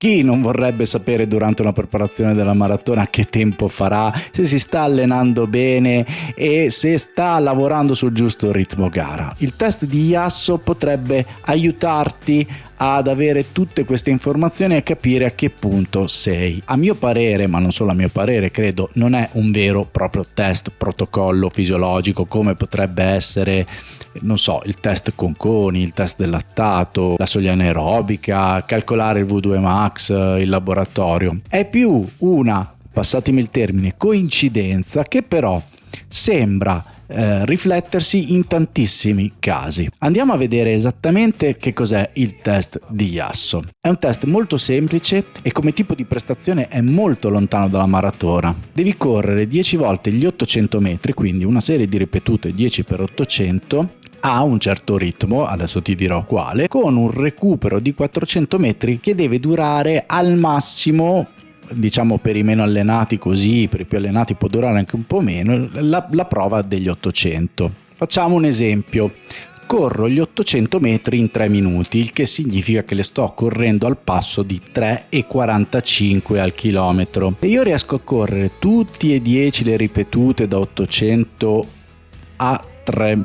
Chi non vorrebbe sapere durante una preparazione della maratona che tempo farà, se si sta allenando bene e se sta lavorando sul giusto ritmo gara? Il test di Yasso potrebbe aiutarti ad avere tutte queste informazioni e capire a che punto sei. A mio parere, ma non solo a mio parere, credo non è un vero proprio test protocollo fisiologico come potrebbe essere, non so, il test Conconi, il test del lattato, la soglia anaerobica, calcolare il V2 max in laboratorio. È più una, passatemi il termine, coincidenza che però sembra riflettersi in tantissimi casi. Andiamo a vedere esattamente che cos'è il test di Yasso. È un test molto semplice e come tipo di prestazione è molto lontano dalla maratona. Devi correre 10 volte gli 800 metri, quindi una serie di ripetute 10x800 a un certo ritmo, adesso ti dirò quale, con un recupero di 400 metri che deve durare al massimo, diciamo per i meno allenati così, per i più allenati può durare anche un po' meno, la prova degli 800. Facciamo un esempio. Corro gli 800 metri in 3 minuti, il che significa che le sto correndo al passo di 3,45 al chilometro. E io riesco a correre tutti e 10 le ripetute da 800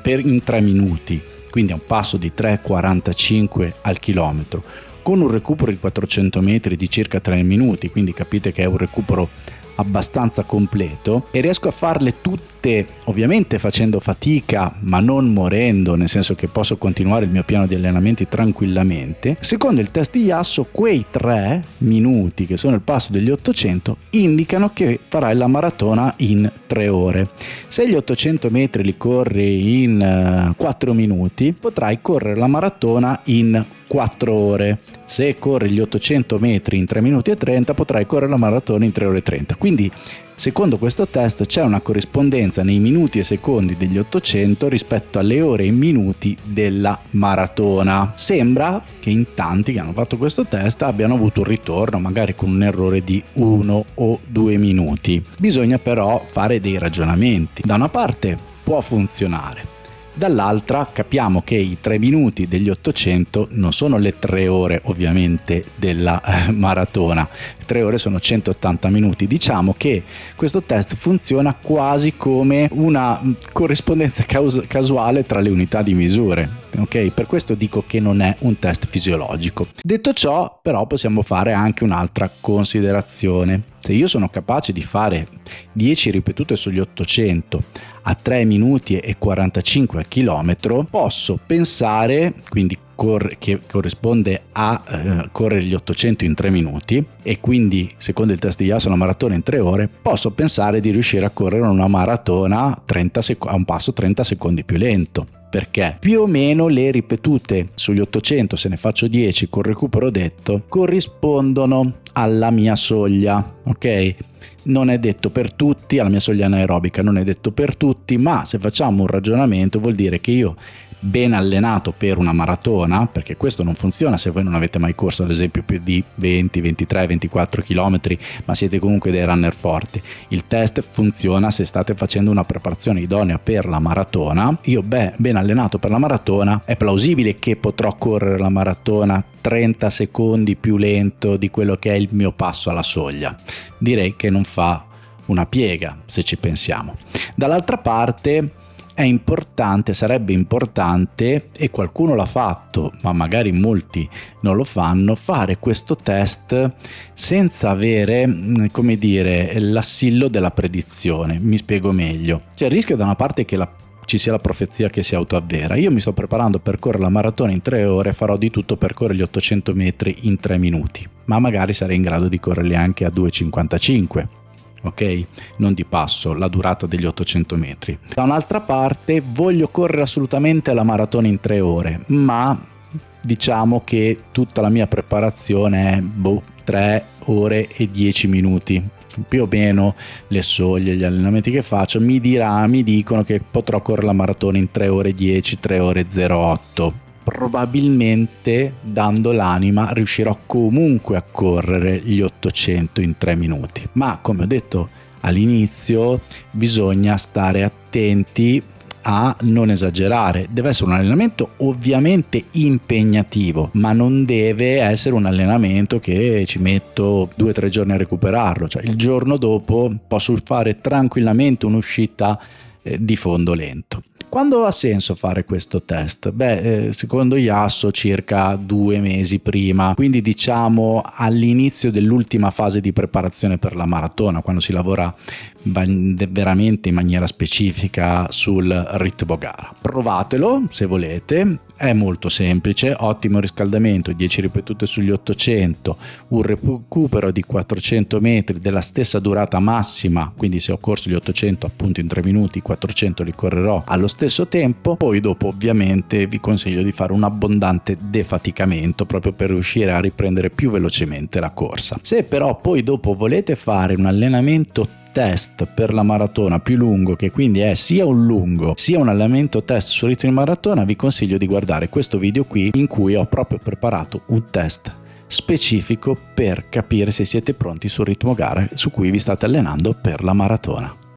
in 3 minuti, quindi a un passo di 3,45 al chilometro, con un recupero di 400 metri di circa 3 minuti, quindi capite che è un recupero abbastanza completo, e riesco a farle tutte ovviamente facendo fatica ma non morendo, nel senso che posso continuare il mio piano di allenamenti tranquillamente. Secondo il test di Yasso, quei 3 minuti che sono il passo degli 800 indicano che farai la maratona in 3 ore. Se gli 800 metri li corri in 4 minuti, potrai correre la maratona in 4 ore. Se corri gli 800 metri in 3 minuti e 30, potrai correre la maratona in 3 ore e 30. Quindi, secondo questo test, c'è una corrispondenza nei minuti e secondi degli 800 rispetto alle ore e minuti della maratona. Sembra che in tanti che hanno fatto questo test abbiano avuto un ritorno, magari con un errore di 1 o 2 minuti. Bisogna però fare dei ragionamenti. Da una parte può funzionare, dall'altra capiamo che i 3 minuti degli 800 non sono le 3 ore ovviamente della maratona. 3 ore sono 180 minuti. Diciamo che questo test funziona quasi come una corrispondenza casuale tra le unità di misure, ok? Per questo dico che non è un test fisiologico. Detto ciò, però, possiamo fare anche un'altra considerazione. Se io sono capace di fare 10 ripetute sugli 800 a 3 minuti e 45 al chilometro, posso pensare, quindi che corrisponde a correre gli 800 in 3 minuti, e quindi secondo il test di Yasso la maratona in 3 ore, posso pensare di riuscire a correre una maratona a un passo 30 secondi più lento, perché più o meno le ripetute sugli 800, se ne faccio 10 col recupero detto, corrispondono alla mia soglia, ok? Non è detto per tutti, alla mia soglia anaerobica non è detto per tutti, ma se facciamo un ragionamento vuol dire che io, ben allenato per una maratona, perché questo non funziona se voi non avete mai corso ad esempio più di 20, 23, 24 km, ma siete comunque dei runner forti. Il test funziona se state facendo una preparazione idonea per la maratona. Io ben allenato per la maratona, è plausibile che potrò correre la maratona 30 secondi più lento di quello che è il mio passo alla soglia. Direi che non fa una piega se ci pensiamo. Dall'altra parte è importante, sarebbe importante, e qualcuno l'ha fatto ma magari molti non lo fanno, fare questo test senza avere, come dire, l'assillo della predizione. Mi spiego meglio. C'è il rischio da una parte che ci sia la profezia che si autoavvera. Io mi sto preparando per correre la maratona in 3 ore, farò di tutto per correre gli 800 metri in 3 minuti, ma magari sarei in grado di correrli anche a 2,55. ok? Non di passo, la durata degli 800 metri. Da un'altra parte voglio correre assolutamente la maratona in 3 ore, ma diciamo che tutta la mia preparazione è 3 ore e 10 minuti. Più o meno le soglie, gli allenamenti che faccio mi dicono che potrò correre la maratona in 3 ore 10, 3 ore 08. Probabilmente, dando l'anima, riuscirò comunque a correre gli 800 in 3 minuti. Ma come ho detto all'inizio, bisogna stare attenti a non esagerare. Deve essere un allenamento ovviamente impegnativo, ma non deve essere un allenamento che ci metto 2-3 giorni a recuperarlo, cioè il giorno dopo posso fare tranquillamente un'uscita di fondo lento. Quando ha senso fare questo test? Secondo Yasso circa 2 mesi prima, quindi diciamo all'inizio dell'ultima fase di preparazione per la maratona, quando si lavora veramente in maniera specifica sul ritmo gara. Provatelo se volete, è molto semplice, ottimo riscaldamento, 10 ripetute sugli 800, un recupero di 400 metri della stessa durata massima, quindi se ho corso gli 800 appunto in 3 minuti, 400 li correrò allo stesso tempo. Poi dopo ovviamente vi consiglio di fare un abbondante defaticamento proprio per riuscire a riprendere più velocemente la corsa. Se però poi dopo volete fare un allenamento test per la maratona più lungo, che quindi è sia un lungo sia un allenamento test sul ritmo di maratona, vi consiglio di guardare questo video qui in cui ho proprio preparato un test specifico per capire se siete pronti sul ritmo gara su cui vi state allenando per la maratona.